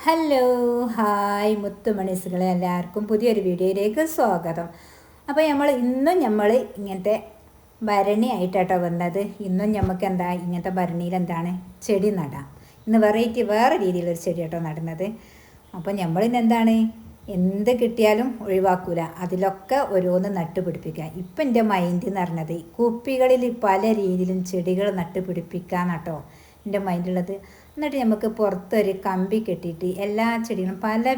Hello hi മുത്തുമണീസുകളെ എല്ലാവർക്കും പുതിയൊരു വീഡിയോയിലേക്ക് സ്വാഗതം. അപ്പോൾ നമ്മൾ ഇങ്ങനത്തെ ഭരണി ആയിട്ടാട്ടോ വന്നത്. ഇന്നും നമുക്ക് ഇങ്ങനത്തെ ഭരണിയിൽ ചെടി നടാം. ഇന്ന് വേറെ രീതിയിലൊരു ചെടി കേട്ടോ നടുന്നത്. അപ്പോൾ നമ്മളിന്ന് എന്ത് കിട്ടിയാലും ഒഴിവാക്കൂല, അതിലൊക്കെ ഓരോന്ന് നട്ടുപിടിപ്പിക്കുക. ഇപ്പം എൻ്റെ മൈൻഡ് എന്ന് പറഞ്ഞത് കുപ്പികളിൽ പല രീതിയിലും ചെടികൾ നട്ടുപിടിപ്പിക്കാനാട്ടോ എൻ്റെ മൈൻഡുള്ളത്. എന്നിട്ട് നമുക്ക് പുറത്തൊരു കമ്പി കെട്ടിയിട്ട് എല്ലാ ചെടികളും പല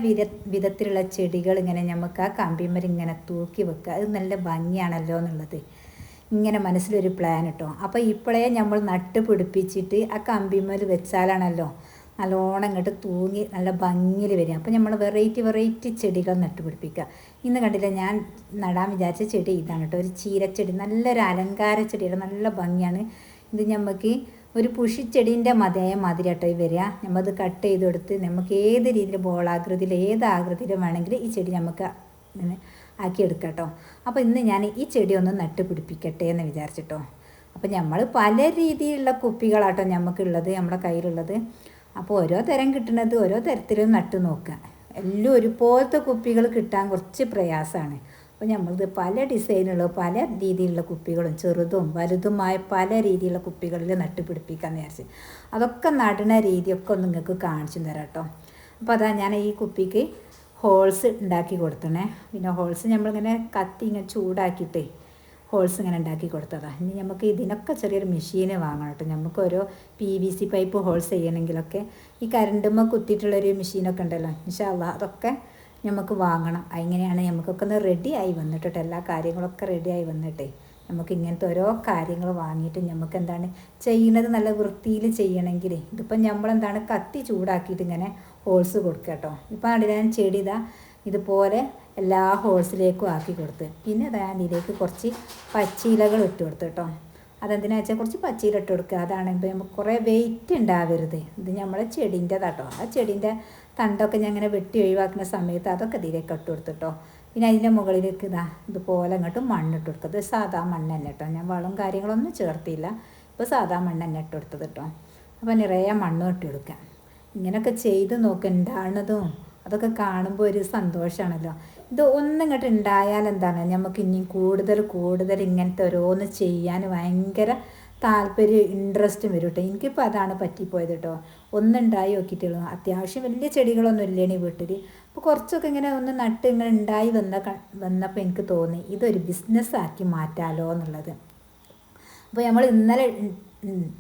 വിധത്തിലുള്ള ചെടികൾ ഇങ്ങനെ നമുക്ക് ആ കമ്പിമേൽ ഇങ്ങനെ തൂക്കി വെക്കുക. അത് നല്ല ഭംഗിയാണല്ലോ എന്നുള്ളത് ഇങ്ങനെ മനസ്സിലൊരു പ്ലാൻ കേട്ടോ. അപ്പോൾ ഇപ്പോഴേ നമ്മൾ നട്ടുപിടിപ്പിച്ചിട്ട് ആ കമ്പിമേൽ വെച്ചാലാണല്ലോ നല്ലോണം ഇങ്ങോട്ട് തൂങ്ങി നല്ല ഭംഗിയിൽ വരിക. അപ്പോൾ നമ്മൾ വെറൈറ്റി ചെടികൾ നട്ടുപിടിപ്പിക്കുക. ഇന്ന് കണ്ടില്ല, ഞാൻ നടാൻ വിചാരിച്ച ചെടി ഇതാണ് കേട്ടോ. ഒരു ചീരച്ചെടി, നല്ലൊരു അലങ്കാര ചെടിയുടെ നല്ല ഭംഗിയാണ് ഇത്. നമുക്ക് ഒരു പുഷിച്ചെടീൻ്റെ മാതിരി കേട്ടോ ഈ വരിക. നമ്മത് കട്ട് ചെയ്ത് കൊടുത്ത് നമുക്ക് ഏത് രീതിയിൽ ബോളാകൃതിയിൽ ഏത് ആകൃതിയിലും വേണമെങ്കിൽ ഈ ചെടി നമുക്ക് ഇങ്ങനെ ആക്കിയെടുക്കാം കേട്ടോ. അപ്പോൾ ഇന്ന് ഞാൻ ഈ ചെടി ഒന്ന് നട്ടുപിടിപ്പിക്കട്ടെ എന്ന് വിചാരിച്ചിട്ടോ. അപ്പോൾ നമ്മൾ പല രീതിയിലുള്ള കുപ്പികളാട്ടോ നമുക്കുള്ളത്, നമ്മുടെ കയ്യിലുള്ളത്. അപ്പോൾ ഓരോ തരം കിട്ടുന്നത് ഓരോ തരത്തിലും നട്ടു നോക്കുക. എല്ലാം ഒരുപോലത്തെ കുപ്പികൾ കിട്ടാൻ കുറച്ച് പ്രയാസമാണ്. അപ്പോൾ നമ്മളിത് പല ഡിസൈനുള്ള പല രീതിയിലുള്ള കുപ്പികളും ചെറുതും വലുതുമായ പല രീതിയിലുള്ള കുപ്പികളിൽ നട്ടുപിടിപ്പിക്കാമെന്ന് വിചാരിച്ച് അതൊക്കെ നടുന്ന രീതിയൊക്കെ ഒന്ന് നിങ്ങൾക്ക് കാണിച്ചു തരാം കേട്ടോ. അപ്പോൾ അതാ ഞാൻ ഈ കുപ്പിക്ക് ഹോൾസ് ഉണ്ടാക്കി കൊടുത്തണേ. പിന്നെ ഹോൾസ് നമ്മളിങ്ങനെ കത്തി ഇങ്ങനെ ചൂടാക്കിയിട്ട് ഹോൾസ് ഇങ്ങനെ ഉണ്ടാക്കി കൊടുത്തതാണ്. ഇനി നമുക്ക് ഇതിനൊക്കെ ചെറിയൊരു മെഷീന് വാങ്ങണം കേട്ടോ. നമുക്ക് ഓരോ PVC പൈപ്പ് ഹോൾസ് ചെയ്യണമെങ്കിലൊക്കെ ഈ കറണ്ടുമ്പോൾ കുത്തിയിട്ടുള്ളൊരു മെഷീനൊക്കെ ഉണ്ടല്ലോ, ഇൻഷാ അല്ലാഹ് അതൊക്കെ നമുക്ക് വാങ്ങണം. എങ്ങനെയാണ് നമുക്കൊക്കെ ഒന്ന് റെഡിയായി വന്നിട്ട് എല്ലാ കാര്യങ്ങളൊക്കെ റെഡിയായി വന്നിട്ടേ നമുക്ക് ഇങ്ങനത്തെ ഓരോ കാര്യങ്ങൾ വാങ്ങിയിട്ട് നമുക്ക് ചെയ്യുന്നത് നല്ല വൃത്തിയിൽ ചെയ്യണമെങ്കിൽ ഇതിപ്പം നമ്മളെന്താണ് കത്തി ചൂടാക്കിയിട്ട് ഇങ്ങനെ ഹോൾസ് കൊടുക്കുക കേട്ടോ. ഇപ്പം ഞാൻ ചെടി ഇതുപോലെ എല്ലാ ഹോൾസിലേക്കും ആക്കി കൊടുത്ത് പിന്നെ ഇതിലേക്ക് കുറച്ച് പച്ചിലകൾ ഇട്ട് കൊടുത്തു കേട്ടോ. അതെന്തിനാ വെച്ചാൽ കുറച്ച് പച്ചില ഇട്ട് കൊടുക്കുക. അതാണെങ്കിൽ നമുക്ക് കുറേ വെയിറ്റ് ഉണ്ടാവരുത്. ഇത് നമ്മളെ ചെടീൻ്റെതാട്ടോ. ആ ചെടീൻ്റെ തണ്ടൊക്കെ ഞാൻ ഇങ്ങനെ വെട്ടി ഒഴിവാക്കുന്ന സമയത്ത് അതൊക്കെ ഇതിലേക്ക് ഇട്ട് കൊടുത്തിട്ടോ. പിന്നെ അതിൻ്റെ മുകളിലേക്ക് ഇതുപോലെ അങ്ങോട്ട് മണ്ണിട്ട് കൊടുത്തത്. സാധാ മണ്ണ് തന്നെ കേട്ടോ, ഞാൻ വളം കാര്യങ്ങളൊന്നും ചേർത്തില്ല. ഇപ്പോൾ സാധാ മണ്ണ് തന്നെ ഇട്ട് കൊടുത്തത് കേട്ടോ. അപ്പോൾ നിറയെ മണ്ണും ഇട്ട് കൊടുക്കുക. ഇങ്ങനെയൊക്കെ ചെയ്ത് നോക്കുക, ഉണ്ടാകുന്നതും അതൊക്കെ കാണുമ്പോൾ ഒരു സന്തോഷമാണല്ലോ. ഇത് ഒന്നിങ്ങോട്ട് ഉണ്ടായാൽ നമുക്ക് ഇനി കൂടുതൽ ഇങ്ങനത്തെ ഓരോന്ന് ചെയ്യാൻ ഭയങ്കര താല്പര്യം ഇൻട്രസ്റ്റും വരും കേട്ടോ. എനിക്കിപ്പോൾ അതാണ് പറ്റിപ്പോയത് കേട്ടോ. ഒന്നുണ്ടായി നോക്കിയിട്ടുള്ളൂ. അത്യാവശ്യം വലിയ ചെടികളൊന്നും ഇല്ലേണി വീട്ടിൽ. അപ്പോൾ കുറച്ചൊക്കെ ഇങ്ങനെ ഒന്ന് നട്ട് ഇങ്ങനെ ഉണ്ടായി വന്നപ്പോൾ എനിക്ക് തോന്നി ഇതൊരു ബിസിനസ്സാക്കി മാറ്റാലോ എന്നുള്ളത്. അപ്പോൾ നമ്മൾ ഇന്നലെ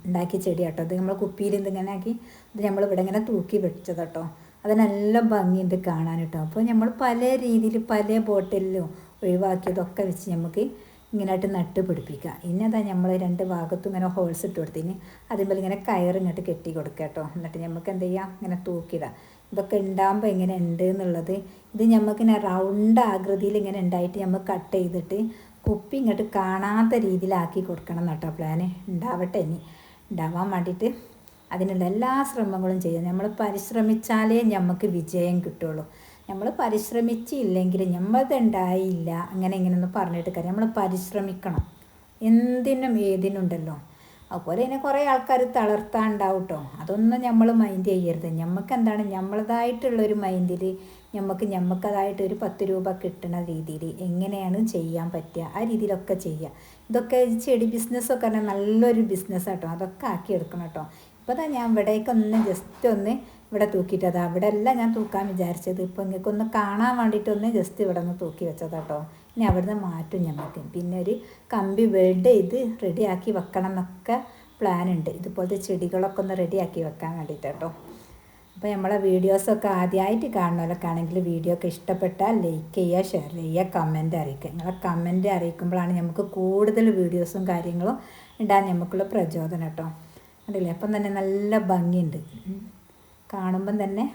ഉണ്ടാക്കിയ ചെടി കേട്ടോ. ഇത് നമ്മൾ കുപ്പിയിൽ ഇതിങ്ങനെ ആക്കി ഇത് നമ്മളിവിടെ ഇങ്ങനെ തൂക്കി വെച്ചത് കേട്ടോ. അത് നല്ല ഭംഗിയുണ്ട് കാണാൻ കേട്ടോ. അപ്പോൾ നമ്മൾ പല രീതിയിൽ പല ബോട്ടിലും ഒഴിവാക്കിയതൊക്കെ വെച്ച് നമുക്ക് ഇങ്ങനെയായിട്ട് നട്ട് പിടിപ്പിക്കുക. ഇനി നമ്മൾ രണ്ട് ഭാഗത്തും ഇങ്ങനെ ഹോൾസ് ഇട്ട് കൊടുത്തിന് അതുപോലെ ഇങ്ങനെ കയറിങ്ങോട്ട് കെട്ടി കൊടുക്കുക കേട്ടോ. എന്നിട്ട് നമുക്ക് എന്ത് ചെയ്യാം, ഇങ്ങനെ തൂക്കിയിടാം. ഇതൊക്കെ ഉണ്ടാകുമ്പോൾ എങ്ങനെ ഉണ്ട് എന്നുള്ളത് ഇത് നമുക്കിങ്ങനെ റൗണ്ട് ആകൃതിയിൽ ഇങ്ങനെ ഉണ്ടായിട്ട് നമുക്ക് കട്ട് ചെയ്തിട്ട് കുപ്പി ഇങ്ങോട്ട് കാണാത്ത രീതിയിലാക്കി കൊടുക്കണം കേട്ടോ. പ്ലാന് ഉണ്ടാവട്ടെ, ഇനി ഉണ്ടാവാൻ വേണ്ടിയിട്ട് അതിനുള്ള എല്ലാ ശ്രമങ്ങളും ചെയ്യാം. നമ്മൾ പരിശ്രമിച്ചാലേ നമുക്ക് വിജയം കിട്ടുള്ളൂ. നമ്മൾ പരിശ്രമിച്ചില്ലെങ്കിൽ നമ്മളതുണ്ടായില്ല അങ്ങനെ ഇങ്ങനെയൊന്നും പറഞ്ഞിട്ട് കാര്യം. നമ്മൾ പരിശ്രമിക്കണം, എന്തിനും ഏതിനുണ്ടല്ലോ. അതുപോലെ തന്നെ കുറേ ആൾക്കാർ തളർത്താണ്ടാവും കേട്ടോ. അതൊന്നും നമ്മൾ മൈൻഡ് ചെയ്യരുത്. നമുക്ക് നമ്മളതായിട്ടുള്ളൊരു മൈൻഡിൽ നമുക്കതായിട്ട് ഒരു 10 രൂപ കിട്ടുന്ന രീതിയിൽ എങ്ങനെയാണ് ചെയ്യാൻ പറ്റുക ആ രീതിയിലൊക്കെ ചെയ്യുക. ഇതൊക്കെ ചെടി ബിസിനസ്സൊക്കെ പറഞ്ഞാൽ നല്ലൊരു ബിസിനസ്സാട്ടോ. അതൊക്കെ ആക്കിയെടുക്കണം കേട്ടോ. ഇപ്പോൾ ഞാൻ ഇവിടേക്കൊന്ന് ജസ്റ്റ് ഒന്ന് ഇവിടെ തൂക്കിയിട്ടത്. അവിടെ അല്ല ഞാൻ തൂക്കാൻ വിചാരിച്ചത്. ഇപ്പോൾ നിങ്ങൾക്കൊന്ന് കാണാൻ വേണ്ടിയിട്ടൊന്ന് ജസ്റ്റ് ഇവിടെ ഒന്ന് തൂക്കി വെച്ചതാട്ടോ. ഇനി അവിടുന്ന് മാറ്റും നമുക്ക്. പിന്നെ ഒരു കമ്പി വെൽഡ് ചെയ്ത് റെഡിയാക്കി വെക്കണം എന്നൊക്കെ പ്ലാനുണ്ട്. ഇതുപോലത്തെ ചെടികളൊക്കെ ഒന്ന് റെഡിയാക്കി വെക്കാൻ വേണ്ടിയിട്ട് കേട്ടോ. അപ്പോൾ നമ്മളെ വീഡിയോസൊക്കെ ആദ്യമായിട്ട് കാണുന്നവരൊക്കെ ആണെങ്കിൽ വീഡിയോ ഒക്കെ ഇഷ്ടപ്പെട്ടാൽ ലൈക്ക് ചെയ്യുക, ഷെയർ ചെയ്യുക, കമൻറ്റ് അറിയിക്കുക. നിങ്ങളെ കമൻറ്റ് അറിയിക്കുമ്പോഴാണ് നമുക്ക് കൂടുതൽ വീഡിയോസും കാര്യങ്ങളും ഇടാൻ നമുക്കുള്ള പ്രചോദനം കേട്ടോ. അതല്ലേ, അപ്പം തന്നെ നല്ല ഭംഗിയുണ്ട് കാണുമ്പം തന്നെ.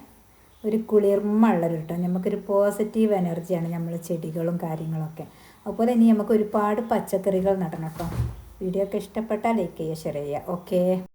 ഒരു കുളിർമുള്ളൊരു കേട്ടോ. നമുക്കൊരു പോസിറ്റീവ് എനർജിയാണ് നമ്മൾ ചെടികളും കാര്യങ്ങളൊക്കെ. അതുപോലെ ഇനി നമുക്ക് ഒരുപാട് പച്ചക്കറികൾ നടണം കേട്ടോ. വീഡിയോ ഒക്കെ ഇഷ്ടപ്പെട്ടാൽ ലൈക്ക് ചെയ്യുക, ഷെയർ ചെയ്യുക. ഓക്കേ.